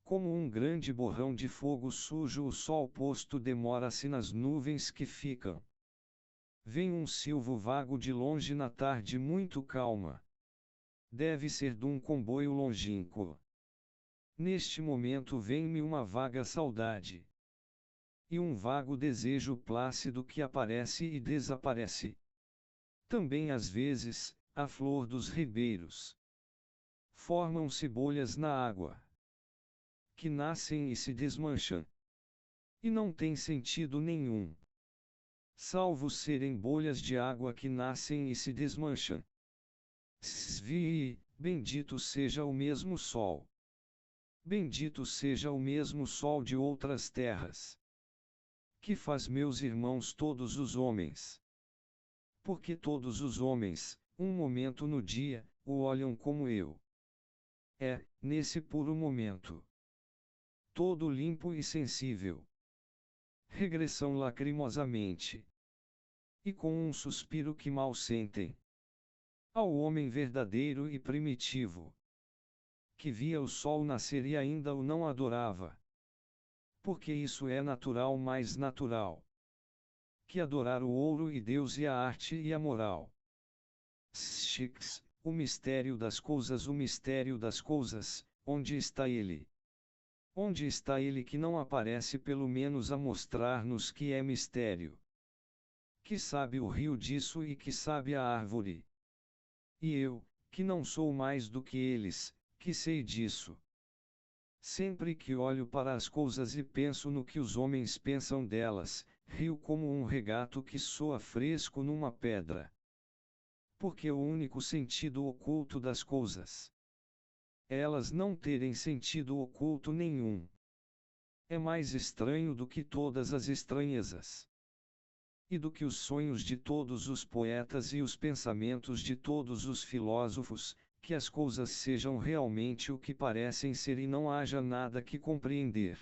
Como um grande borrão de fogo sujo, o sol posto demora-se nas nuvens que ficam. Vem um silvo vago de longe na tarde muito calma. Deve ser de um comboio longínquo. Neste momento vem-me uma vaga saudade. E um vago desejo plácido que aparece e desaparece. Também às vezes, a flor dos ribeiros. Formam-se bolhas na água. Que nascem e se desmancham. E não tem sentido nenhum. Salvo serem bolhas de água que nascem e se desmancham. Svi, bendito seja o mesmo sol. Bendito seja o mesmo sol de outras terras. Que faz meus irmãos todos os homens. Porque todos os homens, um momento no dia, o olham como eu. É, nesse puro momento. Todo limpo e sensível. Regressão lacrimosamente. E com um suspiro que mal sentem. Ao homem verdadeiro e primitivo. Que via o sol nascer e ainda o não adorava. Porque isso é natural mais natural. Que adorar o ouro e Deus e a arte e a moral. Shix, o mistério das coisas, o mistério das coisas, onde está ele? Onde está ele que não aparece pelo menos a mostrar-nos que é mistério? Que sabe o rio disso e que sabe a árvore? E eu, que não sou mais do que eles, que sei disso. Sempre que olho para as coisas e penso no que os homens pensam delas, rio como um regato que soa fresco numa pedra. Porque o único sentido oculto das coisas é elas não terem sentido oculto nenhum. É mais estranho do que todas as estranhezas. E do que os sonhos de todos os poetas e os pensamentos de todos os filósofos, que as coisas sejam realmente o que parecem ser e não haja nada que compreender.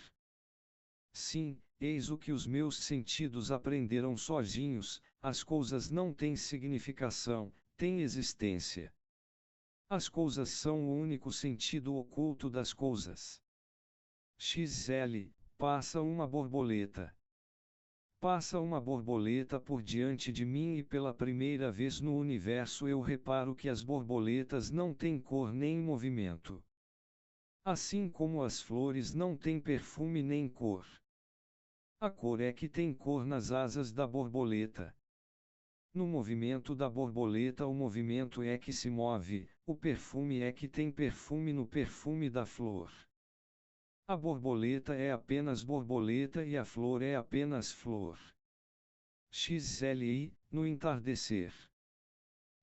Sim, eis o que os meus sentidos aprenderam sozinhos: as coisas não têm significação, têm existência. As coisas são o único sentido oculto das coisas. XL, passa uma borboleta. Passa uma borboleta por diante de mim e pela primeira vez no universo eu reparo que as borboletas não têm cor nem movimento. Assim como as flores não têm perfume nem cor. A cor é que tem cor nas asas da borboleta. No movimento da borboleta o movimento é que se move, o perfume é que tem perfume no perfume da flor. A borboleta é apenas borboleta e a flor é apenas flor. XLI, no entardecer.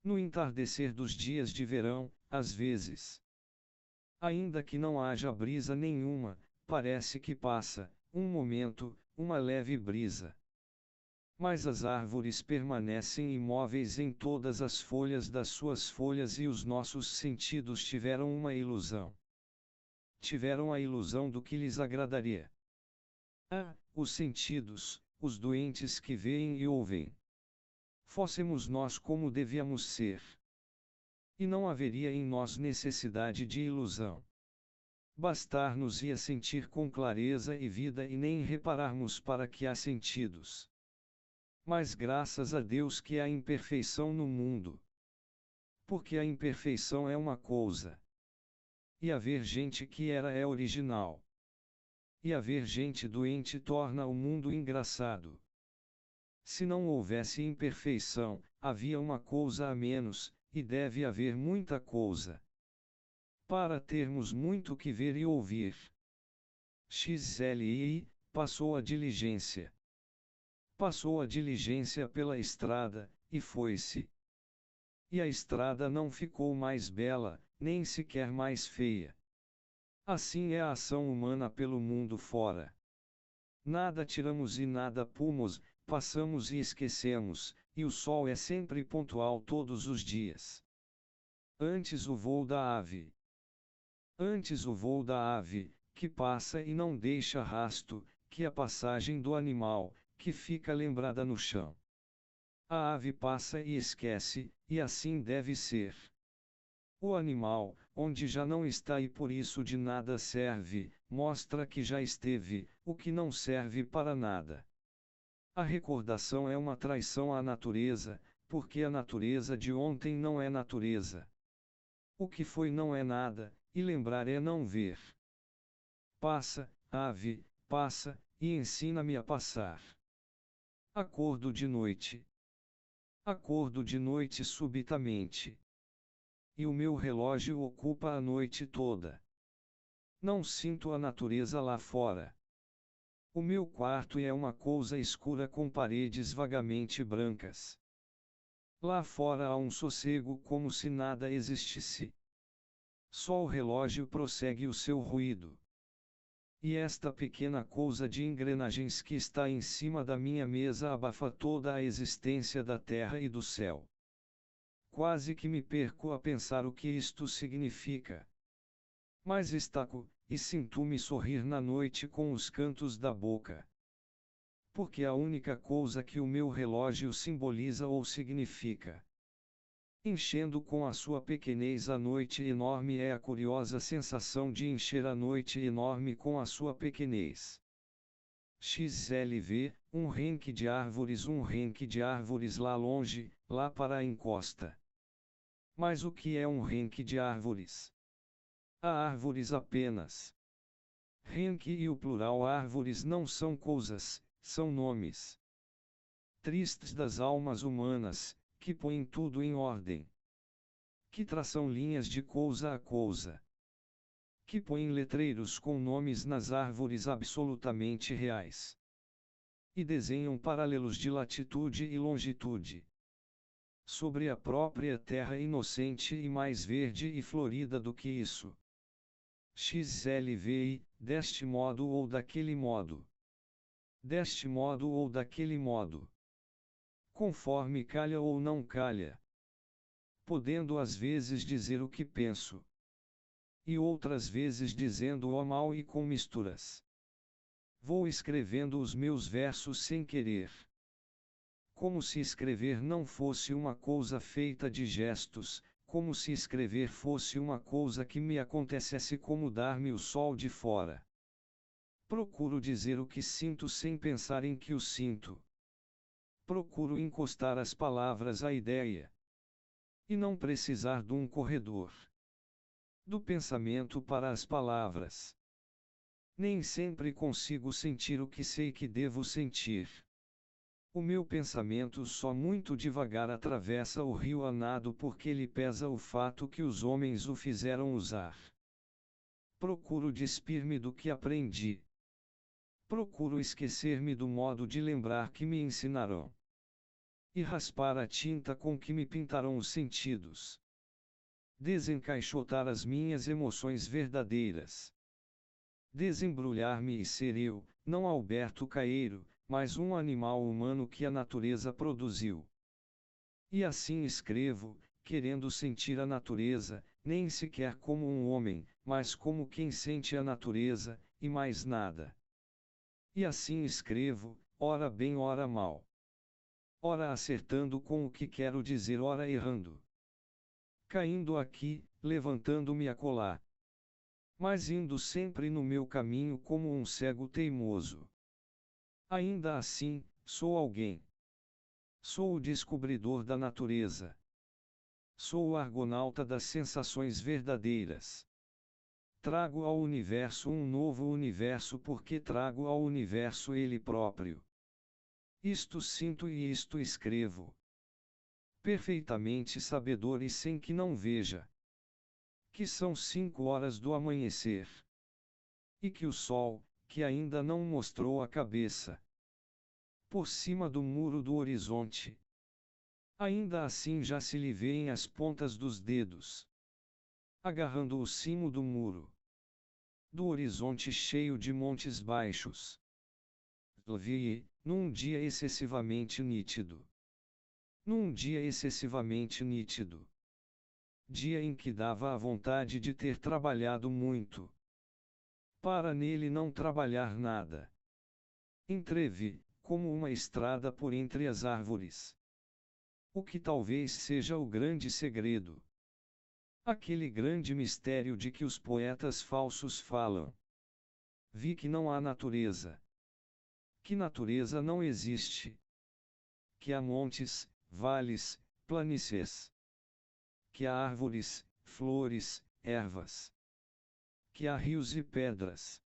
No entardecer dos dias de verão, às vezes. Ainda que não haja brisa nenhuma, parece que passa, um momento, uma leve brisa. Mas as árvores permanecem imóveis em todas as folhas das suas folhas e os nossos sentidos tiveram uma ilusão. Tiveram a ilusão do que lhes agradaria. Os sentidos, os doentes que veem e ouvem. Fôssemos nós como devíamos ser. E não haveria em nós necessidade de ilusão. Bastar-nos-ia sentir com clareza e vida e nem repararmos para que há sentidos. Mas graças a Deus que há imperfeição no mundo. Porque a imperfeição é uma coisa. E haver gente que era é original. E haver gente doente torna o mundo engraçado. Se não houvesse imperfeição, havia uma coisa a menos, e deve haver muita coisa. Para termos muito que ver e ouvir. XLI, passou a diligência. Passou a diligência pela estrada, e foi-se. E a estrada não ficou mais bela, nem sequer mais feia. Assim é a ação humana pelo mundo fora. Nada tiramos e nada pomos, passamos e esquecemos, e o sol é sempre pontual todos os dias. Antes o voo da ave. Antes o voo da ave, que passa e não deixa rasto, que a passagem do animal, que fica lembrada no chão. A ave passa e esquece, e assim deve ser. O animal, onde já não está e por isso de nada serve, mostra que já esteve, o que não serve para nada. A recordação é uma traição à natureza, porque a natureza de ontem não é natureza. O que foi não é nada, e lembrar é não ver. Passa, ave, passa, e ensina-me a passar. Acordo de noite. Acordo de noite subitamente. E o meu relógio ocupa a noite toda. Não sinto a natureza lá fora. O meu quarto é uma coisa escura com paredes vagamente brancas. Lá fora há um sossego como se nada existisse. Só o relógio prossegue o seu ruído. E esta pequena coisa de engrenagens que está em cima da minha mesa abafa toda a existência da terra e do céu. Quase que me perco a pensar o que isto significa. Mas estaco, e sinto-me sorrir na noite com os cantos da boca. Porque a única coisa que o meu relógio simboliza ou significa, enchendo com a sua pequenez a noite enorme, é a curiosa sensação de encher a noite enorme com a sua pequenez. XLV, um renque de árvores lá longe, lá para a encosta. Mas o que é um renque de árvores? Há árvores apenas. Renque e o plural árvores não são coisas, são nomes. Tristes das almas humanas, que põem tudo em ordem. Que traçam linhas de coisa a coisa. Que põem letreiros com nomes nas árvores absolutamente reais. E desenham paralelos de latitude e longitude. Sobre a própria terra inocente e mais verde e florida do que isso. XLVI, deste modo ou daquele modo. Deste modo ou daquele modo. Conforme calha ou não calha. Podendo às vezes dizer o que penso. E outras vezes dizendo-o mal e com misturas. Vou escrevendo os meus versos sem querer. Como se escrever não fosse uma coisa feita de gestos, como se escrever fosse uma coisa que me acontecesse como dar-me o sol de fora. Procuro dizer o que sinto sem pensar em que o sinto. Procuro encostar as palavras à ideia. E não precisar de um corredor. Do pensamento para as palavras. Nem sempre consigo sentir o que sei que devo sentir. O meu pensamento só muito devagar atravessa o rio a nado porque lhe pesa o fato que os homens o fizeram usar. Procuro despir-me do que aprendi. Procuro esquecer-me do modo de lembrar que me ensinaram. E raspar a tinta com que me pintaram os sentidos. Desencaixotar as minhas emoções verdadeiras. Desembrulhar-me e ser eu, não Alberto Caeiro, mas um animal humano que a natureza produziu. E assim escrevo, querendo sentir a natureza, nem sequer como um homem, mas como quem sente a natureza, e mais nada. E assim escrevo, ora bem, ora mal. Ora acertando com o que quero dizer, ora errando. Caindo aqui, levantando-me acolá. Mas indo sempre no meu caminho como um cego teimoso. Ainda assim, sou alguém. Sou o descobridor da natureza. Sou o argonauta das sensações verdadeiras. Trago ao universo um novo universo porque trago ao universo ele próprio. Isto sinto e isto escrevo. Perfeitamente sabedor e sem que não veja. Que são 5 horas do amanhecer. E que o sol, que ainda não mostrou a cabeça, por cima do muro do horizonte, ainda assim já se lhe vêem as pontas dos dedos. agarrando o cimo do muro, do horizonte cheio de montes baixos. Vi, num dia excessivamente nítido. Num dia excessivamente nítido. Dia em que dava a vontade de ter trabalhado muito, para nele não trabalhar nada. Entrevi, como uma estrada por entre as árvores. O que talvez seja o grande segredo. Aquele grande mistério de que os poetas falsos falam. Vi que não há natureza. Que natureza não existe. Que há montes, vales, planícies. Que há árvores, flores, ervas. Que há rios e pedras.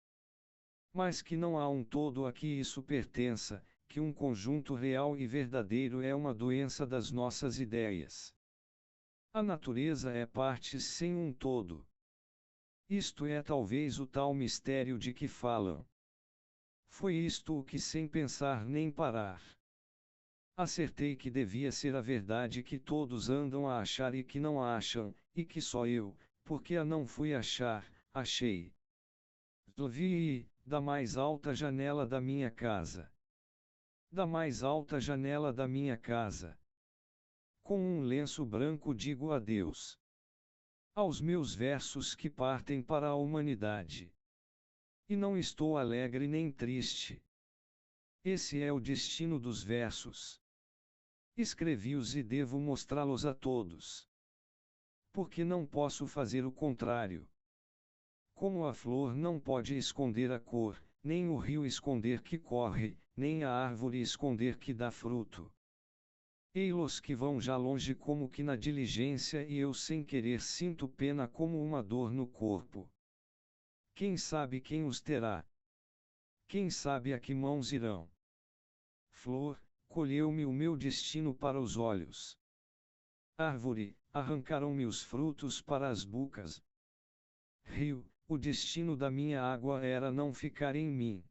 Mas que não há um todo a que isso pertença, que um conjunto real e verdadeiro é uma doença das nossas ideias. A natureza é partes sem um todo. Isto é talvez o tal mistério de que falam. Foi isto o que, sem pensar nem parar, acertei que devia ser a verdade que todos andam a achar e que não acham, e que só eu, porque a não fui achar, achei. Vi, da mais alta janela da minha casa. Da mais alta janela da minha casa. Com um lenço branco digo adeus aos meus versos que partem para a humanidade. E não estou alegre nem triste. Esse é o destino dos versos. Escrevi-os e devo mostrá-los a todos. Porque não posso fazer o contrário. Como a flor não pode esconder a cor, nem o rio esconder que corre, nem a árvore esconder que dá fruto. Ei-los que vão já longe como que na diligência e eu sem querer sinto pena como uma dor no corpo. Quem sabe quem os terá? Quem sabe a que mãos irão? Flor, colheu-me o meu destino para os olhos. Árvore, arrancaram-me os frutos para as bocas. Rio, o destino da minha água era não ficar em mim.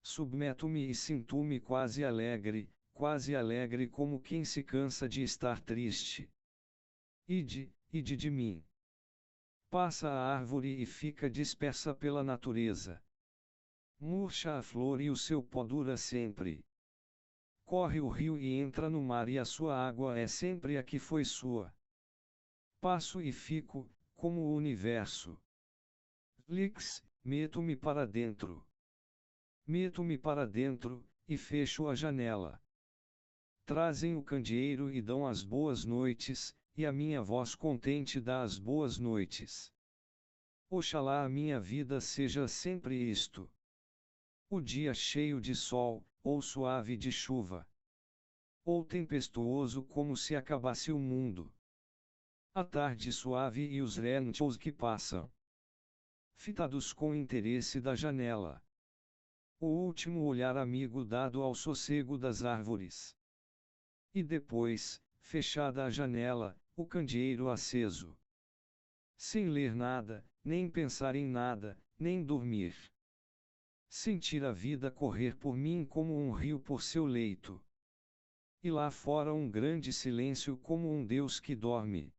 Submeto-me e sinto-me quase alegre como quem se cansa de estar triste. Ide de mim. Passa a árvore e fica dispersa pela natureza. Murcha a flor e o seu pó dura sempre. Corre o rio e entra no mar e a sua água é sempre a que foi sua. Passo e fico, como o universo. Lix, meto-me para dentro. Meto-me para dentro, e fecho a janela. Trazem o candeeiro e dão as boas noites, e a minha voz contente dá as boas noites. Oxalá a minha vida seja sempre isto. O dia cheio de sol, ou suave de chuva. Ou tempestuoso como se acabasse o mundo. A tarde suave e os reentos que passam. Fitados com interesse da janela. O último olhar amigo dado ao sossego das árvores. E depois, fechada a janela, o candeeiro aceso. Sem ler nada, nem pensar em nada, nem dormir. Sentir a vida correr por mim como um rio por seu leito. E lá fora um grande silêncio como um Deus que dorme.